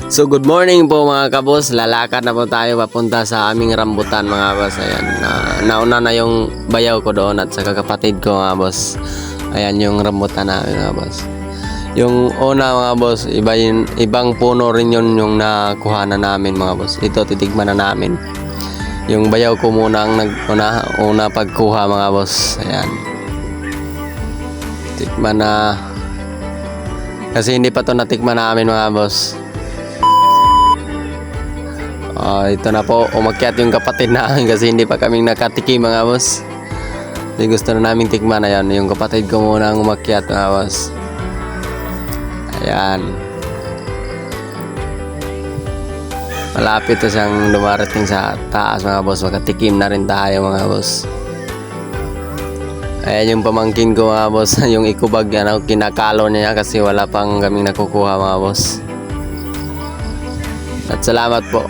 So good morning po mga kabos. Lalakad na po tayo papunta sa aming rambutan mga boss. Ayan, nauna na yung bayaw ko doon at sa kakapatid ko mga boss. Ayan yung rambutan namin mga boss. Yung una mga boss, ibang puno rin yun yung nakuha na namin mga boss. Ito titigman na namin. Yung bayaw ko muna ang una pagkuha mga boss. Ayan. Tikman na. Kasi hindi pa to natikman namin mga boss. Ito na po, umakyat yung kapatid namin kasi hindi pa kaming nakatikim mga boss. Kasi gusto na namin tikman. Ayan, yung kapatid ko muna ang umakyat mga boss. Ayan. Malapit na siyang dumarating sa taas mga boss. Makatikim na rin tayo mga boss. Ayan yung pamangkin ko mga boss. Yung ikubag yan, kinakalo niya kasi wala pang kaming nakukuha mga boss. At salamat po.